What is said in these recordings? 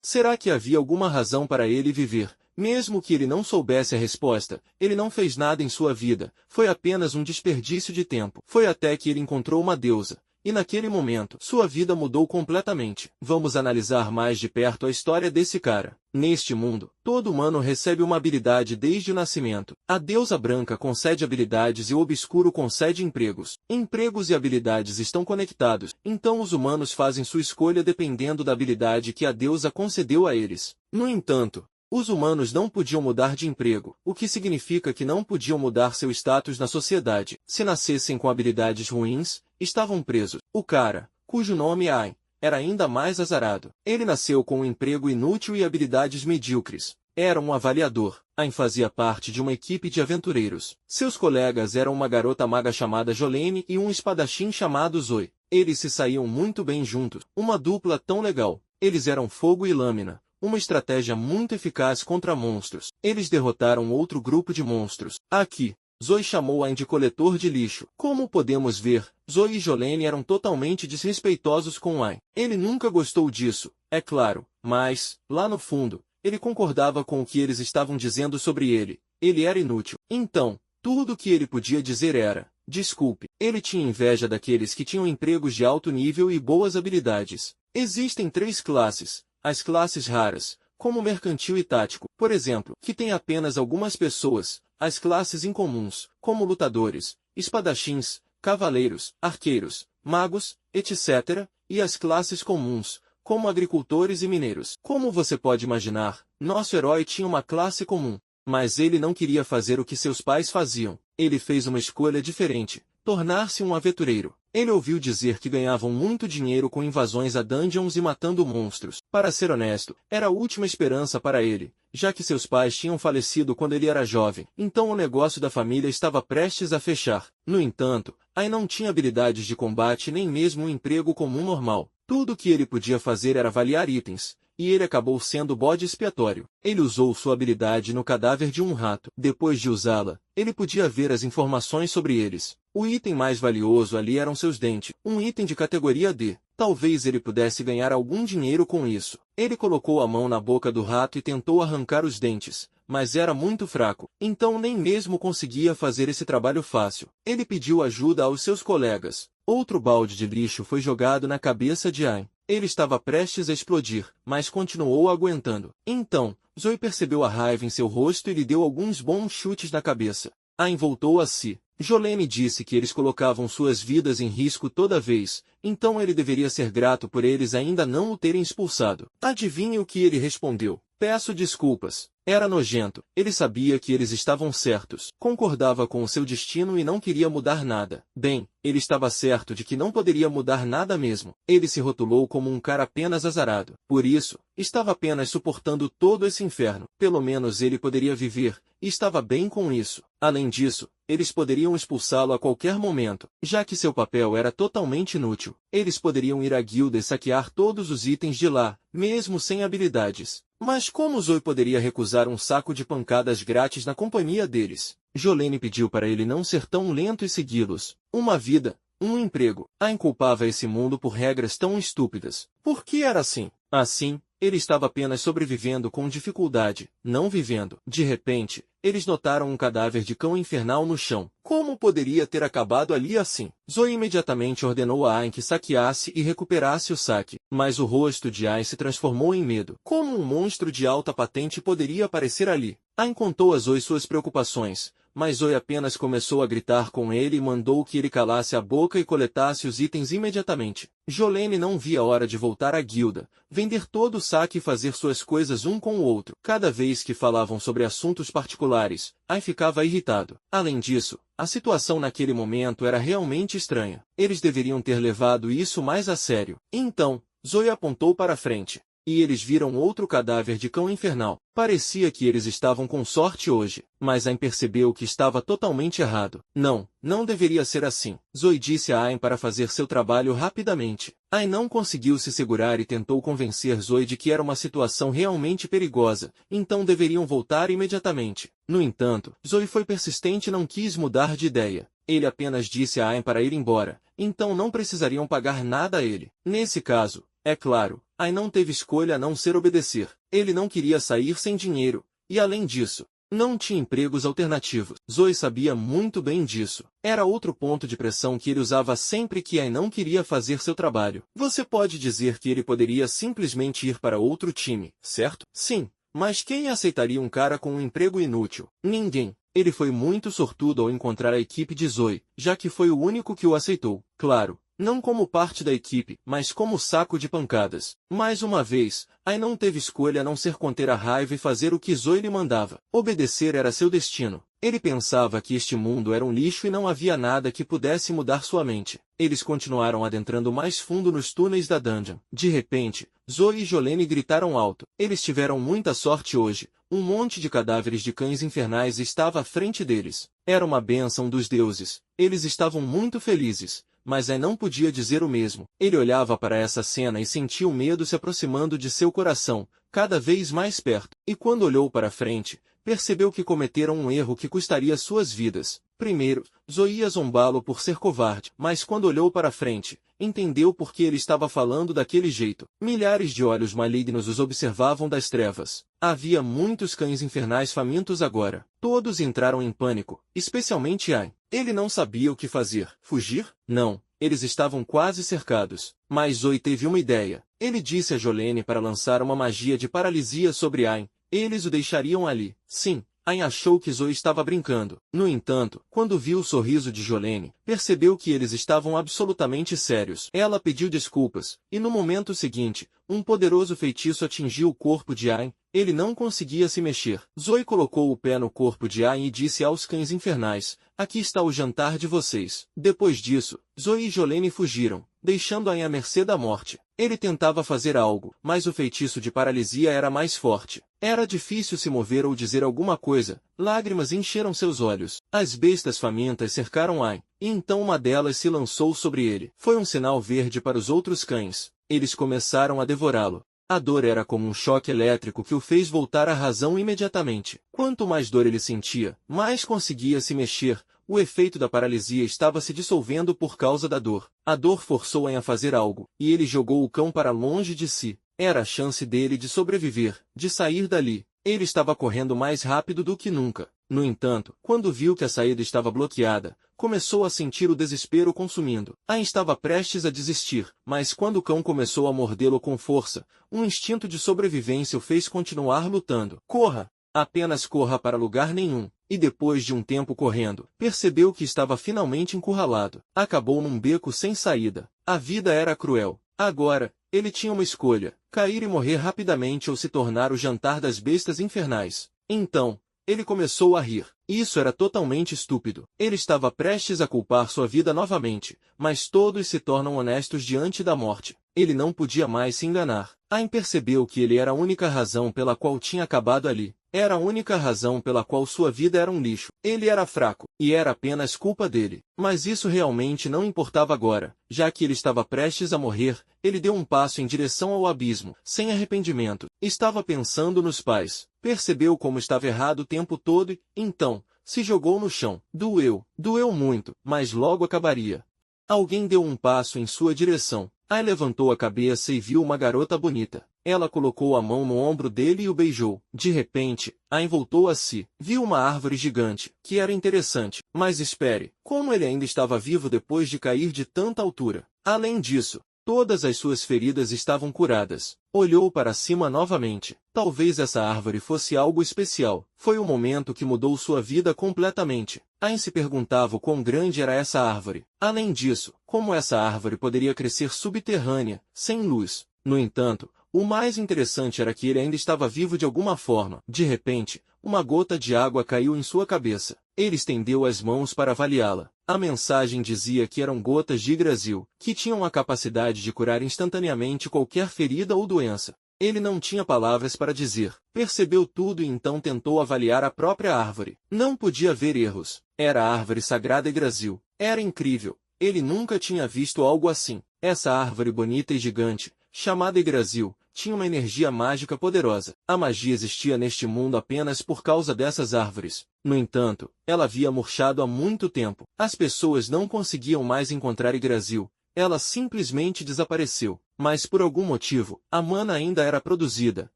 Será que havia alguma razão para ele viver? Mesmo que ele não soubesse a resposta, ele não fez nada em sua vida, foi apenas um desperdício de tempo. Foi até que ele encontrou uma deusa. E naquele momento, sua vida mudou completamente. Vamos analisar mais de perto a história desse cara. Neste mundo, todo humano recebe uma habilidade desde o nascimento. A deusa branca concede habilidades e o obscuro concede empregos. Empregos e habilidades estão conectados, então os humanos fazem sua escolha dependendo da habilidade que a deusa concedeu a eles. No entanto, os humanos não podiam mudar de emprego, o que significa que não podiam mudar seu status na sociedade. Se nascessem com habilidades ruins, estavam presos. O cara, cujo nome é Ain, era ainda mais azarado. Ele nasceu com um emprego inútil e habilidades medíocres. Era um avaliador. Ain fazia parte de uma equipe de aventureiros. Seus colegas eram uma garota maga chamada Jolene e um espadachim chamado Zoe. Eles se saíam muito bem juntos. Uma dupla tão legal. Eles eram fogo e lâmina. Uma estratégia muito eficaz contra monstros. Eles derrotaram outro grupo de monstros. Aqui, Zoe chamou Ain de coletor de lixo. Como podemos ver, Zoe e Jolene eram totalmente desrespeitosos com Ain. Ele nunca gostou disso, é claro, mas, lá no fundo, ele concordava com o que eles estavam dizendo sobre ele. Ele era inútil. Então, tudo o que ele podia dizer era, desculpe. Ele tinha inveja daqueles que tinham empregos de alto nível e boas habilidades. Existem 3 classes. As classes raras, como mercantil e tático, por exemplo, que tem apenas algumas pessoas. As classes incomuns, como lutadores, espadachins, cavaleiros, arqueiros, magos, etc. E as classes comuns, como agricultores e mineiros. Como você pode imaginar, nosso herói tinha uma classe comum. Mas ele não queria fazer o que seus pais faziam. Ele fez uma escolha diferente, tornar-se um aventureiro. Ele ouviu dizer que ganhavam muito dinheiro com invasões a dungeons e matando monstros. Para ser honesto, era a última esperança para ele, já que seus pais tinham falecido quando ele era jovem. Então o negócio da família estava prestes a fechar. No entanto, Ain não tinha habilidades de combate nem mesmo um emprego comum normal. Tudo o que ele podia fazer era avaliar itens, e ele acabou sendo o bode expiatório. Ele usou sua habilidade no cadáver de um rato. Depois de usá-la, ele podia ver as informações sobre eles. O item mais valioso ali eram seus dentes, um item de categoria D. Talvez ele pudesse ganhar algum dinheiro com isso. Ele colocou a mão na boca do rato e tentou arrancar os dentes, mas era muito fraco, então nem mesmo conseguia fazer esse trabalho fácil. Ele pediu ajuda aos seus colegas. Outro balde de lixo foi jogado na cabeça de Ain. Ele estava prestes a explodir, mas continuou aguentando. Então, Zoe percebeu a raiva em seu rosto e lhe deu alguns bons chutes na cabeça. Ain voltou a si. Jolene disse que eles colocavam suas vidas em risco toda vez, então ele deveria ser grato por eles ainda não o terem expulsado. Adivinhe o que ele respondeu? Peço desculpas. Era nojento. Ele sabia que eles estavam certos. Concordava com o seu destino e não queria mudar nada. Bem, ele estava certo de que não poderia mudar nada mesmo. Ele se rotulou como um cara apenas azarado. Por isso, estava apenas suportando todo esse inferno. Pelo menos ele poderia viver, e estava bem com isso. Além disso, eles poderiam expulsá-lo a qualquer momento, já que seu papel era totalmente inútil. Eles poderiam ir à guilda e saquear todos os itens de lá, mesmo sem habilidades. Mas como Zoe poderia recusar um saco de pancadas grátis na companhia deles? Jolene pediu para ele não ser tão lento e segui-los. Uma vida, um emprego. Ain culpava esse mundo por regras tão estúpidas. Por que era assim? Assim, ele estava apenas sobrevivendo com dificuldade, não vivendo. De repente, eles notaram um cadáver de cão infernal no chão. Como poderia ter acabado ali assim? Zoe imediatamente ordenou a Ain que saqueasse e recuperasse o saque. Mas o rosto de Ain se transformou em medo. Como um monstro de alta patente poderia aparecer ali? Ain contou a Zoe suas preocupações, mas Zoe apenas começou a gritar com ele e mandou que ele calasse a boca e coletasse os itens imediatamente. Jolene não via a hora de voltar à guilda, vender todo o saque e fazer suas coisas um com o outro. Cada vez que falavam sobre assuntos particulares, Ain ficava irritado. Além disso, a situação naquele momento era realmente estranha. Eles deveriam ter levado isso mais a sério. Então, Zoe apontou para a frente. E eles viram outro cadáver de cão infernal. Parecia que eles estavam com sorte hoje, mas Ain percebeu que estava totalmente errado. Não deveria ser assim. Zoe disse a Ain para fazer seu trabalho rapidamente. Ain não conseguiu se segurar e tentou convencer Zoe de que era uma situação realmente perigosa, então deveriam voltar imediatamente. No entanto, Zoe foi persistente e não quis mudar de ideia. Ele apenas disse a Ain para ir embora, então não precisariam pagar nada a ele. Nesse caso, é claro, Ain não teve escolha a não ser obedecer. Ele não queria sair sem dinheiro, e além disso, não tinha empregos alternativos. Zoe sabia muito bem disso. Era outro ponto de pressão que ele usava sempre que Ain não queria fazer seu trabalho. Você pode dizer que ele poderia simplesmente ir para outro time, certo? Sim, mas quem aceitaria um cara com um emprego inútil? Ninguém. Ele foi muito sortudo ao encontrar a equipe de Zoe, já que foi o único que o aceitou. Claro, não como parte da equipe, mas como saco de pancadas. Mais uma vez, Ain não teve escolha a não ser conter a raiva e fazer o que Zoe lhe mandava. Obedecer era seu destino. Ele pensava que este mundo era um lixo e não havia nada que pudesse mudar sua mente. Eles continuaram adentrando mais fundo nos túneis da dungeon. De repente, Zoe e Jolene gritaram alto. Eles tiveram muita sorte hoje. Um monte de cadáveres de cães infernais estava à frente deles. Era uma bênção dos deuses. Eles estavam muito felizes. Mas Ain não podia dizer o mesmo. Ele olhava para essa cena e sentia o medo se aproximando de seu coração, cada vez mais perto. E quando olhou para frente, percebeu que cometeram um erro que custaria suas vidas. Primeiro, Zoe ia zombá-lo por ser covarde, mas quando olhou para frente, entendeu por que ele estava falando daquele jeito. Milhares de olhos malignos os observavam das trevas. Havia muitos cães infernais famintos agora. Todos entraram em pânico, especialmente Ain. Ele não sabia o que fazer. Fugir? Não. Eles estavam quase cercados. Mas Zoe teve uma ideia. Ele disse a Jolene para lançar uma magia de paralisia sobre Ain. Eles o deixariam ali. Sim. Ain achou que Zoe estava brincando. No entanto, quando viu o sorriso de Jolene, percebeu que eles estavam absolutamente sérios. Ela pediu desculpas, e no momento seguinte, um poderoso feitiço atingiu o corpo de Ain. Ele não conseguia se mexer. Zoe colocou o pé no corpo de Ain e disse aos cães infernais, aqui está o jantar de vocês. Depois disso, Zoe e Jolene fugiram, deixando Ain à mercê da morte. Ele tentava fazer algo, mas o feitiço de paralisia era mais forte. Era difícil se mover ou dizer alguma coisa. Lágrimas encheram seus olhos. As bestas famintas cercaram Ain, e então uma delas se lançou sobre ele. Foi um sinal verde para os outros cães. Eles começaram a devorá-lo. A dor era como um choque elétrico que o fez voltar à razão imediatamente. Quanto mais dor ele sentia, mais conseguia se mexer. O efeito da paralisia estava se dissolvendo por causa da dor. A dor forçou Ain a fazer algo, e ele jogou o cão para longe de si. Era a chance dele de sobreviver, de sair dali. Ele estava correndo mais rápido do que nunca. No entanto, quando viu que a saída estava bloqueada, começou a sentir o desespero consumindo. Ain estava prestes a desistir, mas quando o cão começou a mordê-lo com força, um instinto de sobrevivência o fez continuar lutando. Corra! Apenas corra para lugar nenhum. E depois de um tempo correndo, percebeu que estava finalmente encurralado. Acabou num beco sem saída. A vida era cruel. Agora, ele tinha uma escolha: cair e morrer rapidamente ou se tornar o jantar das bestas infernais. Então, ele começou a rir. Isso era totalmente estúpido. Ele estava prestes a culpar sua vida novamente, mas todos se tornam honestos diante da morte. Ele não podia mais se enganar. Ain percebeu que ele era a única razão pela qual tinha acabado ali. Era a única razão pela qual sua vida era um lixo. Ele era fraco, e era apenas culpa dele. Mas isso realmente não importava agora. Já que ele estava prestes a morrer, ele deu um passo em direção ao abismo, sem arrependimento. Estava pensando nos pais. Percebeu como estava errado o tempo todo e, então, se jogou no chão. Doeu. Doeu muito, mas logo acabaria. Alguém deu um passo em sua direção. Ain levantou a cabeça e viu uma garota bonita. Ela colocou a mão no ombro dele e o beijou. De repente, Ain voltou a si. Viu uma árvore gigante, que era interessante. Mas espere, como ele ainda estava vivo depois de cair de tanta altura? Além disso, todas as suas feridas estavam curadas. Olhou para cima novamente. Talvez essa árvore fosse algo especial. Foi o momento que mudou sua vida completamente. Ain se perguntava o quão grande era essa árvore. Além disso, como essa árvore poderia crescer subterrânea, sem luz? No entanto, o mais interessante era que ele ainda estava vivo de alguma forma. De repente, uma gota de água caiu em sua cabeça. Ele estendeu as mãos para avaliá-la. A mensagem dizia que eram gotas de Yggdrasil, que tinham a capacidade de curar instantaneamente qualquer ferida ou doença. Ele não tinha palavras para dizer. Percebeu tudo e então tentou avaliar a própria árvore. Não podia ver erros. Era a árvore sagrada Yggdrasil. Era incrível. Ele nunca tinha visto algo assim. Essa árvore bonita e gigante, chamada Yggdrasil, tinha uma energia mágica poderosa. A magia existia neste mundo apenas por causa dessas árvores. No entanto, ela havia murchado há muito tempo. As pessoas não conseguiam mais encontrar Yggdrasil. Ela simplesmente desapareceu. Mas por algum motivo, a mana ainda era produzida,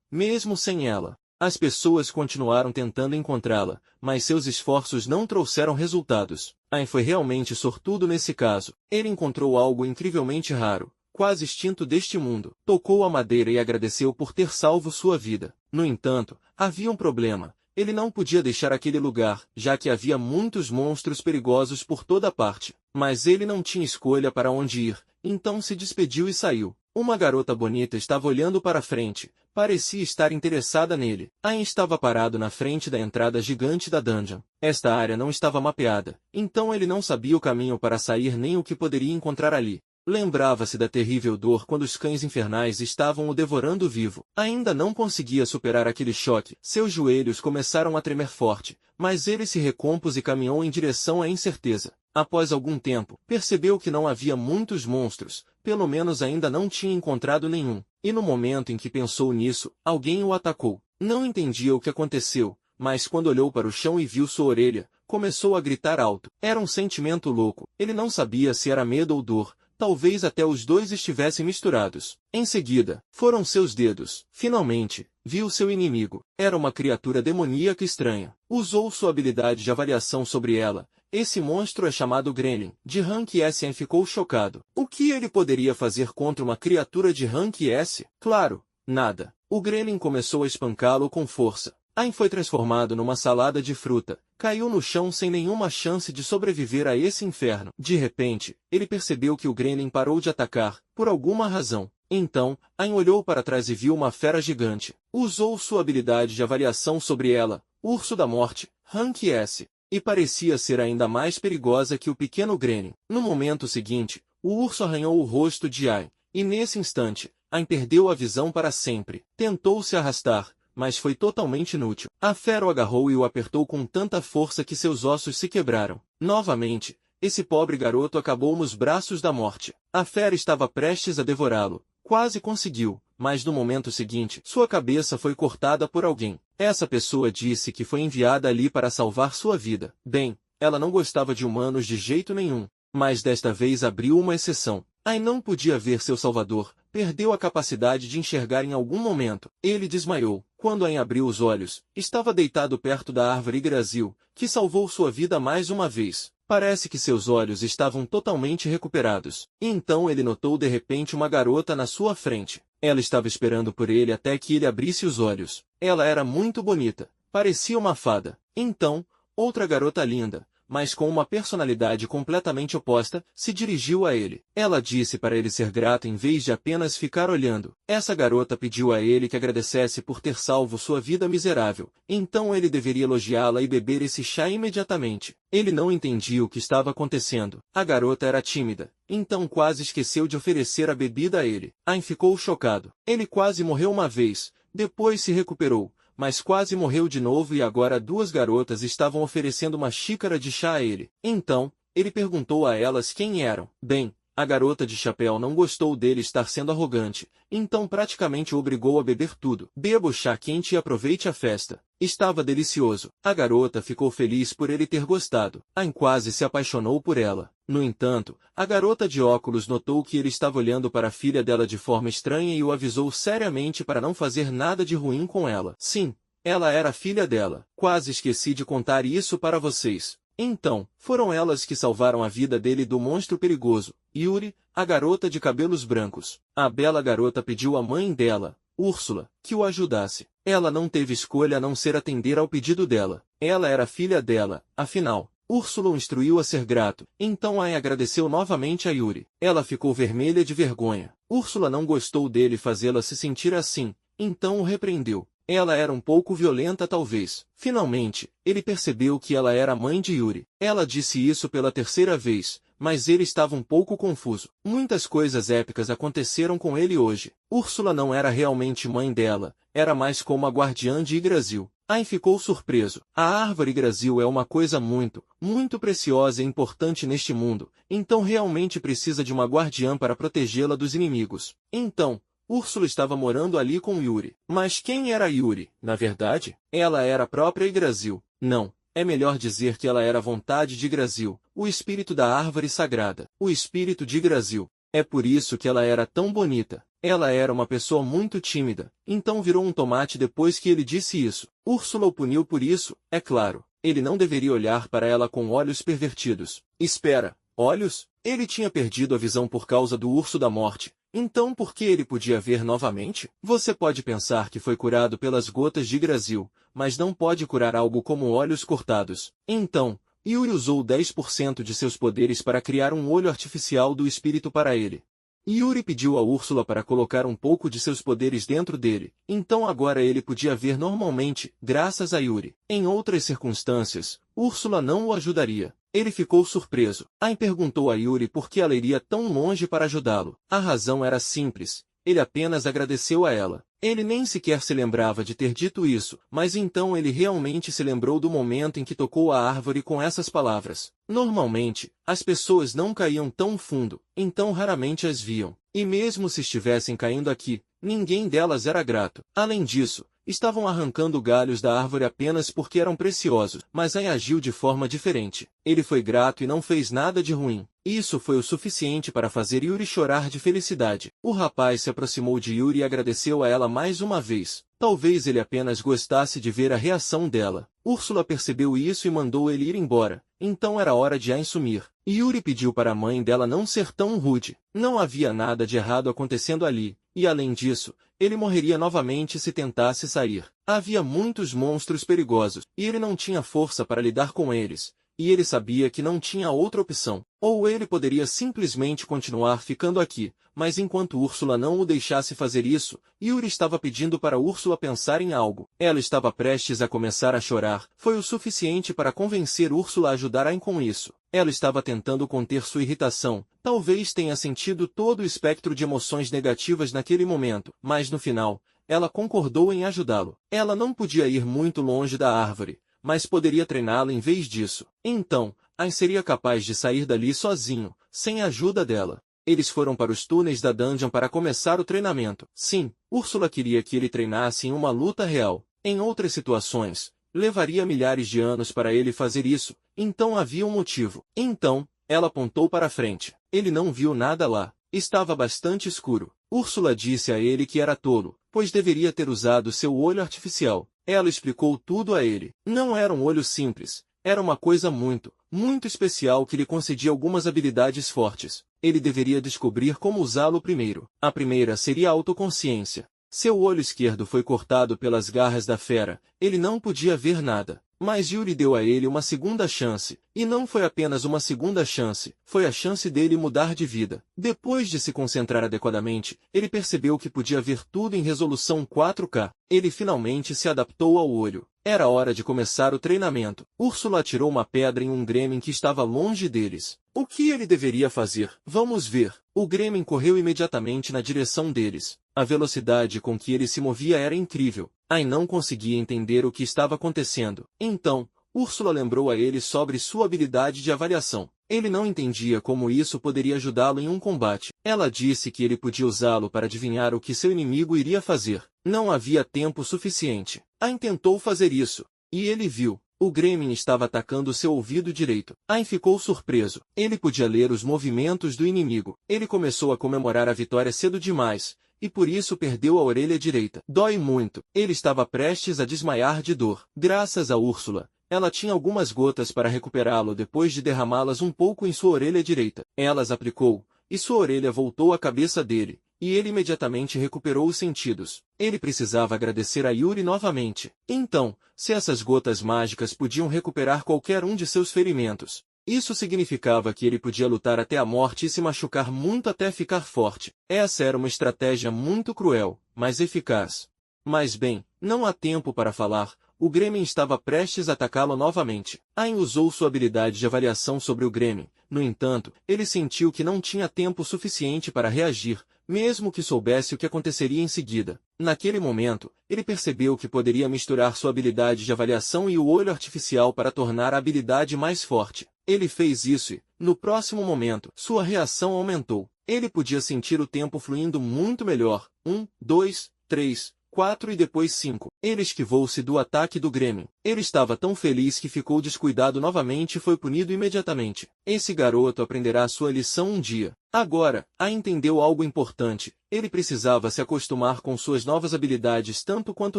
mesmo sem ela. As pessoas continuaram tentando encontrá-la, mas seus esforços não trouxeram resultados. Ain foi realmente sortudo nesse caso. Ele encontrou algo incrivelmente raro, quase extinto deste mundo. Tocou a madeira e agradeceu por ter salvo sua vida. No entanto, havia um problema. Ele não podia deixar aquele lugar, já que havia muitos monstros perigosos por toda parte. Mas ele não tinha escolha para onde ir, então se despediu e saiu. Uma garota bonita estava olhando para frente, parecia estar interessada nele. Ain estava parado na frente da entrada gigante da dungeon. Esta área não estava mapeada, então ele não sabia o caminho para sair nem o que poderia encontrar ali. Lembrava-se da terrível dor quando os cães infernais estavam o devorando vivo. Ainda não conseguia superar aquele choque. Seus joelhos começaram a tremer forte, mas ele se recompôs e caminhou em direção à incerteza. Após algum tempo, percebeu que não havia muitos monstros, pelo menos ainda não tinha encontrado nenhum. E no momento em que pensou nisso, alguém o atacou. Não entendia o que aconteceu, mas quando olhou para o chão e viu sua orelha, começou a gritar alto. Era um sentimento louco. Ele não sabia se era medo ou dor. Talvez até os dois estivessem misturados. Em seguida, foram seus dedos. Finalmente, viu seu inimigo. Era uma criatura demoníaca estranha. Usou sua habilidade de avaliação sobre ela. Esse monstro é chamado Gremlin. De rank S. Ain ficou chocado. O que ele poderia fazer contra uma criatura de rank S? Claro, nada. O Gremlin começou a espancá-lo com força. Ain foi transformado numa salada de fruta. Caiu no chão sem nenhuma chance de sobreviver a esse inferno. De repente, ele percebeu que o Gremlin parou de atacar, por alguma razão. Então, Ain olhou para trás e viu uma fera gigante. Usou sua habilidade de avaliação sobre ela, Urso da Morte, rank S. E parecia ser ainda mais perigosa que o pequeno Gremlin. No momento seguinte, o urso arranhou o rosto de Ain, e nesse instante, Ain perdeu a visão para sempre. Tentou se arrastar, mas foi totalmente inútil. A fera o agarrou e o apertou com tanta força que seus ossos se quebraram. Novamente, esse pobre garoto acabou nos braços da morte. A fera estava prestes a devorá-lo. Quase conseguiu, mas no momento seguinte, sua cabeça foi cortada por alguém. Essa pessoa disse que foi enviada ali para salvar sua vida. Bem, ela não gostava de humanos de jeito nenhum, mas desta vez abriu uma exceção. Ain não podia ver seu salvador, perdeu a capacidade de enxergar em algum momento. Ele desmaiou. Quando Ain abriu os olhos, estava deitado perto da árvore Yggdrasil, que salvou sua vida mais uma vez. Parece que seus olhos estavam totalmente recuperados. E então ele notou de repente uma garota na sua frente. Ela estava esperando por ele até que ele abrisse os olhos. Ela era muito bonita, parecia uma fada. Então, outra garota linda, mas com uma personalidade completamente oposta, se dirigiu a ele. Ela disse para ele ser grato em vez de apenas ficar olhando. Essa garota pediu a ele que agradecesse por ter salvo sua vida miserável. Então ele deveria elogiá-la e beber esse chá imediatamente. Ele não entendia o que estava acontecendo. A garota era tímida, então quase esqueceu de oferecer a bebida a ele. Ain ficou chocado. Ele quase morreu uma vez, depois se recuperou, mas quase morreu de novo e agora duas garotas estavam oferecendo uma xícara de chá a ele. Então, ele perguntou a elas quem eram. Bem, a garota de chapéu não gostou dele estar sendo arrogante, então praticamente o obrigou a beber tudo. Beba o chá quente e aproveite a festa. Estava delicioso. A garota ficou feliz por ele ter gostado. Ain quase se apaixonou por ela. No entanto, a garota de óculos notou que ele estava olhando para a filha dela de forma estranha e o avisou seriamente para não fazer nada de ruim com ela. Sim, ela era a filha dela. Quase esqueci de contar isso para vocês. Então, foram elas que salvaram a vida dele do monstro perigoso, Yuri, a garota de cabelos brancos. A bela garota pediu à mãe dela, Úrsula, que o ajudasse. Ela não teve escolha a não ser atender ao pedido dela. Ela era filha dela, afinal. Úrsula o instruiu a ser grato. Então Ain agradeceu novamente a Yuri. Ela ficou vermelha de vergonha. Úrsula não gostou dele fazê-la se sentir assim, então o repreendeu. Ela era um pouco violenta talvez. Finalmente, ele percebeu que ela era a mãe de Yuri. Ela disse isso pela terceira vez, mas ele estava um pouco confuso. Muitas coisas épicas aconteceram com ele hoje. Úrsula não era realmente mãe dela, era mais como a guardiã de Yggdrasil. Ain ficou surpreso. A árvore Yggdrasil é uma coisa muito, muito preciosa e importante neste mundo, então realmente precisa de uma guardiã para protegê-la dos inimigos. Então, Úrsula estava morando ali com Yuri. Mas quem era Yuri, na verdade? Ela era a própria Yggdrasil. Não, é melhor dizer que ela era a vontade de Yggdrasil, o espírito da árvore sagrada. O espírito de Yggdrasil. É por isso que ela era tão bonita. Ela era uma pessoa muito tímida, então virou um tomate depois que ele disse isso. Úrsula o puniu por isso, é claro. Ele não deveria olhar para ela com olhos pervertidos. Espera, olhos? Ele tinha perdido a visão por causa do urso da morte. Então por que ele podia ver novamente? Você pode pensar que foi curado pelas gotas de Yggdrasil, mas não pode curar algo como olhos cortados. Então, Yuri usou 10% de seus poderes para criar um olho artificial do espírito para ele. Yuri pediu a Úrsula para colocar um pouco de seus poderes dentro dele, então agora ele podia ver normalmente, graças a Yuri. Em outras circunstâncias, Úrsula não o ajudaria. Ele ficou surpreso. Ain perguntou a Yuri por que ela iria tão longe para ajudá-lo. A razão era simples. Ele apenas agradeceu a ela. Ele nem sequer se lembrava de ter dito isso, mas então ele realmente se lembrou do momento em que tocou a árvore com essas palavras. Normalmente, as pessoas não caíam tão fundo, então raramente as viam. E mesmo se estivessem caindo aqui, ninguém delas era grato. Além disso, estavam arrancando galhos da árvore apenas porque eram preciosos, mas Ain agiu de forma diferente. Ele foi grato e não fez nada de ruim. Isso foi o suficiente para fazer Yuri chorar de felicidade. O rapaz se aproximou de Yuri e agradeceu a ela mais uma vez. Talvez ele apenas gostasse de ver a reação dela. Úrsula percebeu isso e mandou ele ir embora. Então era hora de Ain sumir. Yuri pediu para a mãe dela não ser tão rude. Não havia nada de errado acontecendo ali, e além disso, ele morreria novamente se tentasse sair. Havia muitos monstros perigosos, e ele não tinha força para lidar com eles. E ele sabia que não tinha outra opção. Ou ele poderia simplesmente continuar ficando aqui, mas enquanto Úrsula não o deixasse fazer isso, Yuri estava pedindo para Úrsula pensar em algo. Ela estava prestes a começar a chorar. Foi o suficiente para convencer Úrsula a ajudar Ain com isso. Ela estava tentando conter sua irritação. Talvez tenha sentido todo o espectro de emoções negativas naquele momento, mas no final, ela concordou em ajudá-lo. Ela não podia ir muito longe da árvore, mas poderia treiná-la em vez disso. Então, Ain seria capaz de sair dali sozinho, sem a ajuda dela. Eles foram para os túneis da dungeon para começar o treinamento. Sim, Úrsula queria que ele treinasse em uma luta real. Em outras situações, levaria milhares de anos para ele fazer isso, então havia um motivo. Então, ela apontou para a frente. Ele não viu nada lá. Estava bastante escuro. Úrsula disse a ele que era tolo, pois deveria ter usado seu olho artificial. Ela explicou tudo a ele. Não era um olho simples. Era uma coisa muito especial que lhe concedia algumas habilidades fortes. Ele deveria descobrir como usá-lo primeiro. A primeira seria a autoconsciência. Seu olho esquerdo foi cortado pelas garras da fera. Ele não podia ver nada. Mas Yuri deu a ele uma segunda chance. E não foi apenas uma segunda chance, foi a chance dele mudar de vida. Depois de se concentrar adequadamente, ele percebeu que podia ver tudo em resolução 4K. Ele finalmente se adaptou ao olho. Era hora de começar o treinamento. Úrsula atirou uma pedra em um gremlin que estava longe deles. O que ele deveria fazer? Vamos ver. O gremlin correu imediatamente na direção deles. A velocidade com que ele se movia era incrível. Ain não conseguia entender o que estava acontecendo. Então, Úrsula lembrou a ele sobre sua habilidade de avaliação. Ele não entendia como isso poderia ajudá-lo em um combate. Ela disse que ele podia usá-lo para adivinhar o que seu inimigo iria fazer. Não havia tempo suficiente. Ain tentou fazer isso. E ele viu. O gremlin estava atacando seu ouvido direito. Ain ficou surpreso. Ele podia ler os movimentos do inimigo. Ele começou a comemorar a vitória cedo demais, e por isso perdeu a orelha direita. Dói muito. Ele estava prestes a desmaiar de dor. Graças a Úrsula, ela tinha algumas gotas para recuperá-lo depois de derramá-las um pouco em sua orelha direita. Ela as aplicou, e sua orelha voltou à cabeça dele, e ele imediatamente recuperou os sentidos. Ele precisava agradecer a Yuri novamente. Então, se essas gotas mágicas podiam recuperar qualquer um de seus ferimentos, isso significava que ele podia lutar até a morte e se machucar muito até ficar forte. Essa era uma estratégia muito cruel, mas eficaz. Mas bem, não há tempo para falar. O gremlin estava prestes a atacá-lo novamente. Ain usou sua habilidade de avaliação sobre o gremlin. No entanto, ele sentiu que não tinha tempo suficiente para reagir, mesmo que soubesse o que aconteceria em seguida. Naquele momento, ele percebeu que poderia misturar sua habilidade de avaliação e o olho artificial para tornar a habilidade mais forte. Ele fez isso e, no próximo momento, sua reação aumentou. Ele podia sentir o tempo fluindo muito melhor. 1, 2, 3, 4 e depois 5. Ele esquivou-se do ataque do Grêmio. Ele estava tão feliz que ficou descuidado novamente e foi punido imediatamente. Esse garoto aprenderá sua lição um dia. Agora, entendeu algo importante. Ele precisava se acostumar com suas novas habilidades tanto quanto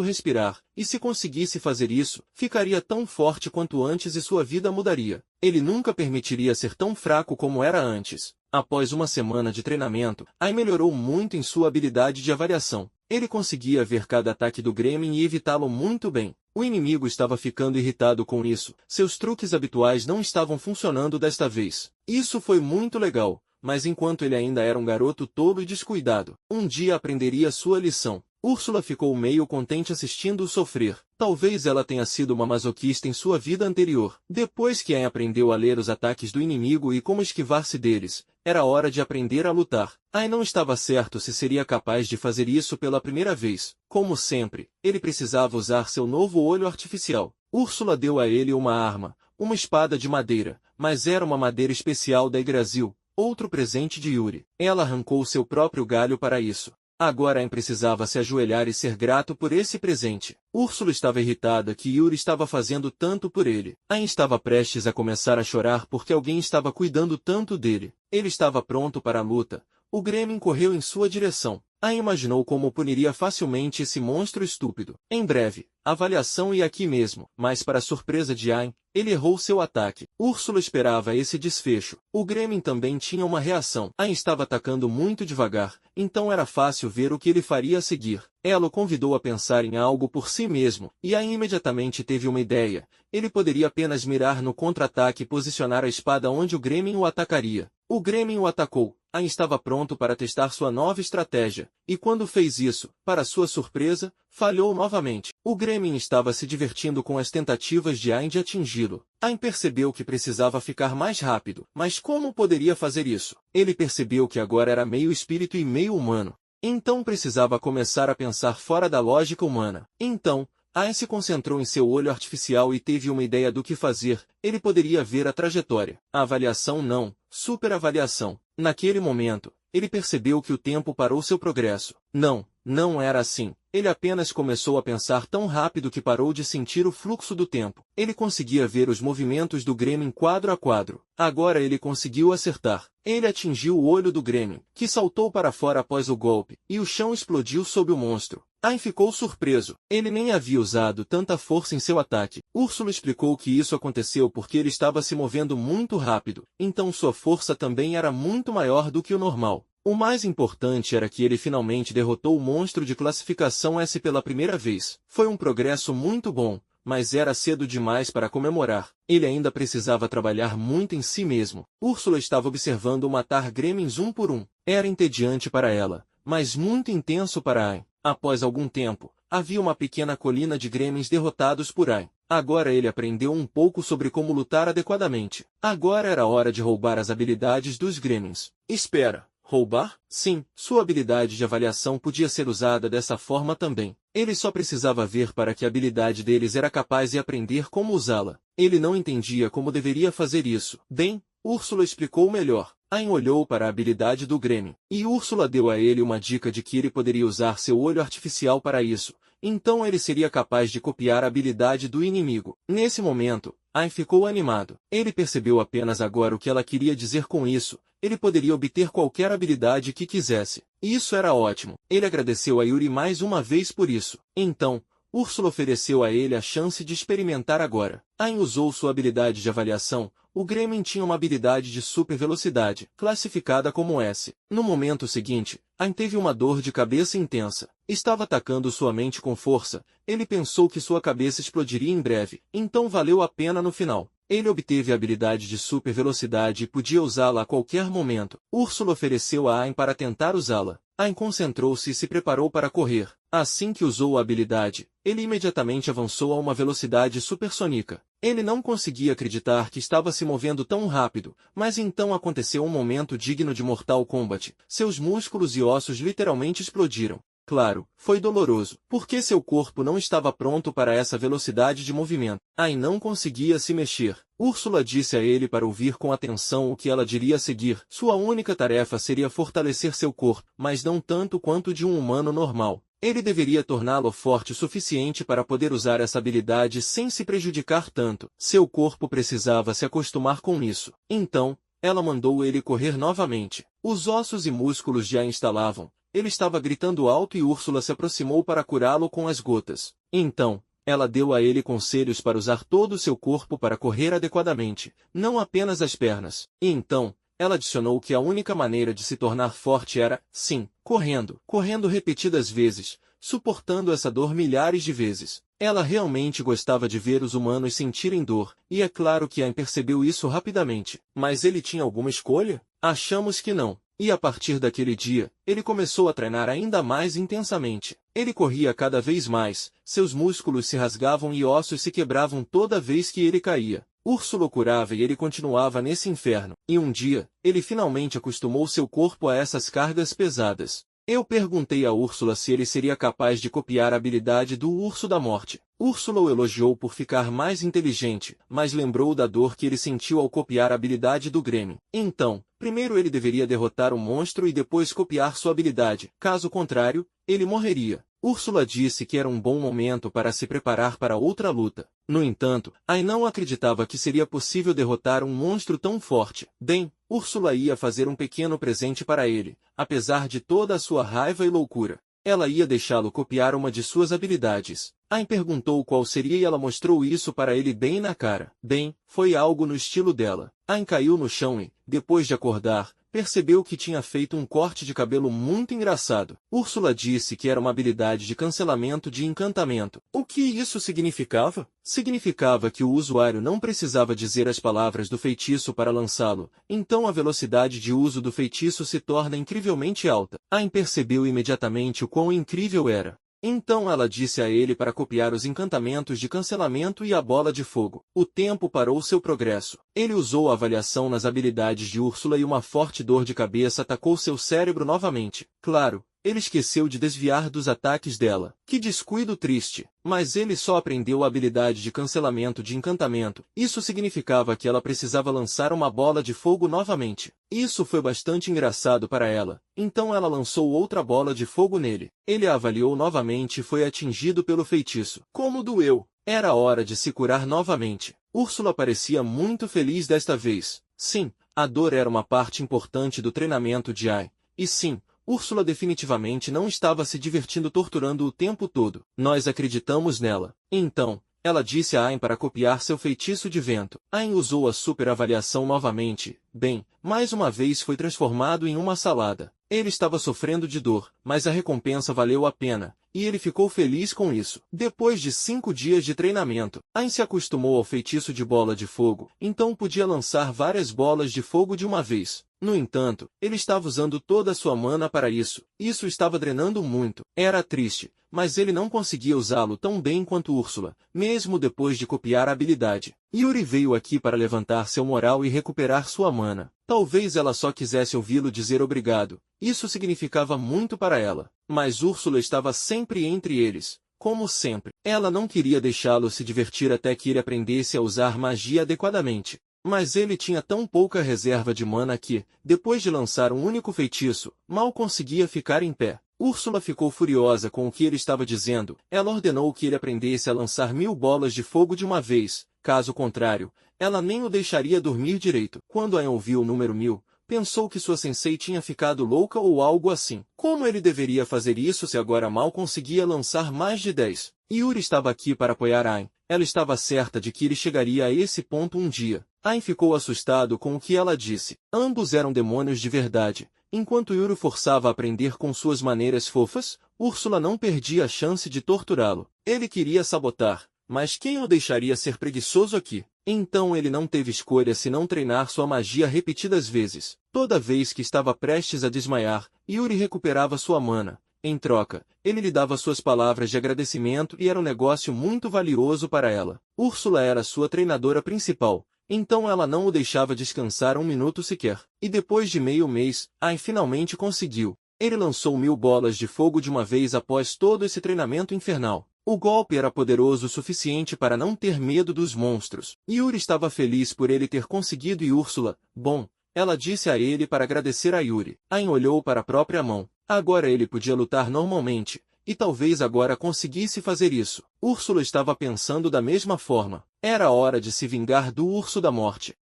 respirar, e se conseguisse fazer isso, ficaria tão forte quanto antes e sua vida mudaria. Ele nunca permitiria ser tão fraco como era antes. Após uma semana de treinamento, Ai melhorou muito em sua habilidade de avaliação. Ele conseguia ver cada ataque do Grêmio e evitá-lo muito bem. O inimigo estava ficando irritado com isso. Seus truques habituais não estavam funcionando desta vez. Isso foi muito legal, mas enquanto ele ainda era um garoto tolo e descuidado, um dia aprenderia sua lição. Úrsula ficou meio contente assistindo-o sofrer. Talvez ela tenha sido uma masoquista em sua vida anterior. Depois que Ai aprendeu a ler os ataques do inimigo e como esquivar-se deles, era hora de aprender a lutar. Ai não estava certo se seria capaz de fazer isso pela primeira vez. Como sempre, ele precisava usar seu novo olho artificial. Úrsula deu a ele uma arma, uma espada de madeira, mas era uma madeira especial da Yggdrasil, outro presente de Yuri. Ela arrancou seu próprio galho para isso. Agora Ai precisava se ajoelhar e ser grato por esse presente. Úrsula estava irritada que Yuri estava fazendo tanto por ele. Ai estava prestes a começar a chorar porque alguém estava cuidando tanto dele. Ele estava pronto para a luta. O Grêmio correu em sua direção. Ai imaginou como puniria facilmente esse monstro estúpido. Em breve, avaliação e aqui mesmo, mas para surpresa de Ai, ele errou seu ataque. Úrsula esperava esse desfecho. O Grêmio também tinha uma reação. Ai estava atacando muito devagar, então era fácil ver o que ele faria a seguir. Ela o convidou a pensar em algo por si mesmo, e Ai imediatamente teve uma ideia. Ele poderia apenas mirar no contra-ataque e posicionar a espada onde o Grêmio o atacaria. O Grêmio o atacou. Ai estava pronto para testar sua nova estratégia, e quando fez isso, para sua surpresa, falhou novamente. O Grêmio estava se divertindo com as tentativas de Ai de atingi-lo. Ai percebeu que precisava ficar mais rápido, mas como poderia fazer isso? Ele percebeu que agora era meio espírito e meio humano. Então precisava começar a pensar fora da lógica humana. Então, Ai se concentrou em seu olho artificial e teve uma ideia do que fazer. Ele poderia ver a trajetória. A avaliação não, superavaliação. Naquele momento, ele percebeu que o tempo parou seu progresso. Não era assim. Ele apenas começou a pensar tão rápido que parou de sentir o fluxo do tempo. Ele conseguia ver os movimentos do Grêmio quadro a quadro. Agora ele conseguiu acertar. Ele atingiu o olho do Grêmio, que saltou para fora após o golpe, e o chão explodiu sob o monstro. Ai ficou surpreso. Ele nem havia usado tanta força em seu ataque. Úrsula explicou que isso aconteceu porque ele estava se movendo muito rápido, então sua força também era muito maior do que o normal. O mais importante era que ele finalmente derrotou o monstro de classificação S pela primeira vez. Foi um progresso muito bom, mas era cedo demais para comemorar. Ele ainda precisava trabalhar muito em si mesmo. Úrsula estava observando matar gremlins um por um. Era entediante para ela, mas muito intenso para Ai. Após algum tempo, havia uma pequena colina de gremlins derrotados por Ai. Agora ele aprendeu um pouco sobre como lutar adequadamente. Agora era hora de roubar as habilidades dos gremlins. Espera. Roubar? Sim, sua habilidade de avaliação podia ser usada dessa forma também. Ele só precisava ver para que a habilidade deles era capaz e aprender como usá-la. Ele não entendia como deveria fazer isso. Bem, Úrsula explicou melhor. Ain olhou para a habilidade do Grêmio, e Úrsula deu a ele uma dica de que ele poderia usar seu olho artificial para isso. Então ele seria capaz de copiar a habilidade do inimigo. Nesse momento, Ain ficou animado. Ele percebeu apenas agora o que ela queria dizer com isso. Ele poderia obter qualquer habilidade que quisesse. Isso era ótimo. Ele agradeceu a Yuri mais uma vez por isso. Então, Úrsula ofereceu a ele a chance de experimentar agora. Ain usou sua habilidade de avaliação. O Grêmio tinha uma habilidade de super velocidade, classificada como S. No momento seguinte, Ain teve uma dor de cabeça intensa. Estava atacando sua mente com força. Ele pensou que sua cabeça explodiria em breve, então valeu a pena no final. Ele obteve a habilidade de super velocidade e podia usá-la a qualquer momento. Úrsula ofereceu a Ain para tentar usá-la. Ain concentrou-se e se preparou para correr. Assim que usou a habilidade, ele imediatamente avançou a uma velocidade supersônica. Ele não conseguia acreditar que estava se movendo tão rápido, mas então aconteceu um momento digno de Mortal Kombat. Seus músculos e ossos literalmente explodiram. Claro, foi doloroso, porque seu corpo não estava pronto para essa velocidade de movimento. Ain não conseguia se mexer. Úrsula disse a ele para ouvir com atenção o que ela diria a seguir. Sua única tarefa seria fortalecer seu corpo, mas não tanto quanto de um humano normal. Ele deveria torná-lo forte o suficiente para poder usar essa habilidade sem se prejudicar tanto. Seu corpo precisava se acostumar com isso. Então, ela mandou ele correr novamente. Os ossos e músculos já instalavam. Ele estava gritando alto e Úrsula se aproximou para curá-lo com as gotas. Então, ela deu a ele conselhos para usar todo o seu corpo para correr adequadamente, não apenas as pernas. E então, ela adicionou que a única maneira de se tornar forte era, sim, correndo. Correndo repetidas vezes, suportando essa dor milhares de vezes. Ela realmente gostava de ver os humanos sentirem dor, e é claro que Aang percebeu isso rapidamente. Mas ele tinha alguma escolha? Achamos que não. E a partir daquele dia, ele começou a treinar ainda mais intensamente. Ele corria cada vez mais, seus músculos se rasgavam e ossos se quebravam toda vez que ele caía. Úrsula o curava e ele continuava nesse inferno. E um dia, ele finalmente acostumou seu corpo a essas cargas pesadas. Eu perguntei a Úrsula se ele seria capaz de copiar a habilidade do Urso da Morte. Úrsula o elogiou por ficar mais inteligente, mas lembrou da dor que ele sentiu ao copiar a habilidade do Grêmio. Então, primeiro ele deveria derrotar o monstro e depois copiar sua habilidade. Caso contrário, ele morreria. Úrsula disse que era um bom momento para se preparar para outra luta. No entanto, Aang não acreditava que seria possível derrotar um monstro tão forte. Bem, Úrsula ia fazer um pequeno presente para ele, apesar de toda a sua raiva e loucura. Ela ia deixá-lo copiar uma de suas habilidades. Aang perguntou qual seria e ela mostrou isso para ele bem na cara. Bem, foi algo no estilo dela. Aang caiu no chão e, depois de acordar, percebeu que tinha feito um corte de cabelo muito engraçado. Úrsula disse que era uma habilidade de cancelamento de encantamento. O que isso significava? Significava que o usuário não precisava dizer as palavras do feitiço para lançá-lo, então a velocidade de uso do feitiço se torna incrivelmente alta. Aang percebeu imediatamente o quão incrível era. Então ela disse a ele para copiar os encantamentos de cancelamento e a bola de fogo. O tempo parou seu progresso. Ele usou a avaliação nas habilidades de Úrsula e uma forte dor de cabeça atacou seu cérebro novamente. Claro, ele esqueceu de desviar dos ataques dela. Que descuido triste! Mas ele só aprendeu a habilidade de cancelamento de encantamento. Isso significava que ela precisava lançar uma bola de fogo novamente. Isso foi bastante engraçado para ela. Então ela lançou outra bola de fogo nele. Ele a avaliou novamente e foi atingido pelo feitiço. Como doeu! Era hora de se curar novamente. Úrsula parecia muito feliz desta vez. Sim, a dor era uma parte importante do treinamento de Aang. E sim, Úrsula definitivamente não estava se divertindo torturando o tempo todo. Nós acreditamos nela. Então, ela disse a Aang para copiar seu feitiço de vento. Aang usou a super avaliação novamente. Bem, mais uma vez foi transformado em uma salada. Ele estava sofrendo de dor, mas a recompensa valeu a pena, e ele ficou feliz com isso. Depois de 5 dias de treinamento, Aang se acostumou ao feitiço de bola de fogo, então podia lançar várias bolas de fogo de uma vez. No entanto, ele estava usando toda a sua mana para isso. Isso estava drenando muito. Era triste, mas ele não conseguia usá-lo tão bem quanto Úrsula, mesmo depois de copiar a habilidade. Yuri veio aqui para levantar seu moral e recuperar sua mana. Talvez ela só quisesse ouvi-lo dizer obrigado. Isso significava muito para ela. Mas Úrsula estava sempre entre eles. Como sempre, ela não queria deixá-lo se divertir até que ele aprendesse a usar magia adequadamente. Mas ele tinha tão pouca reserva de mana que, depois de lançar um único feitiço, mal conseguia ficar em pé. Úrsula ficou furiosa com o que ele estava dizendo. Ela ordenou que ele aprendesse a lançar 1000 bolas de fogo de uma vez. Caso contrário, ela nem o deixaria dormir direito. Quando Aang ouviu o número 1000, pensou que sua sensei tinha ficado louca ou algo assim. Como ele deveria fazer isso se agora mal conseguia lançar mais de 10? Yuri estava aqui para apoiar Aang. Ela estava certa de que ele chegaria a esse ponto um dia. Aang ficou assustado com o que ela disse. Ambos eram demônios de verdade. Enquanto Yuri forçava a aprender com suas maneiras fofas, Úrsula não perdia a chance de torturá-lo. Ele queria sabotar, mas quem o deixaria ser preguiçoso aqui? Então ele não teve escolha senão treinar sua magia repetidas vezes. Toda vez que estava prestes a desmaiar, Yuri recuperava sua mana. Em troca, ele lhe dava suas palavras de agradecimento e era um negócio muito valioso para ela. Úrsula era sua treinadora principal, então ela não o deixava descansar um minuto sequer. E depois de meio mês, Aang finalmente conseguiu. Ele lançou 1000 bolas de fogo de uma vez após todo esse treinamento infernal. O golpe era poderoso o suficiente para não ter medo dos monstros. Yuri estava feliz por ele ter conseguido e Úrsula, bom, ela disse a ele para agradecer a Yuri. Aang olhou para a própria mão. Agora ele podia lutar normalmente, e talvez agora conseguisse fazer isso. Úrsula estava pensando da mesma forma. Era hora de se vingar do Urso da Morte.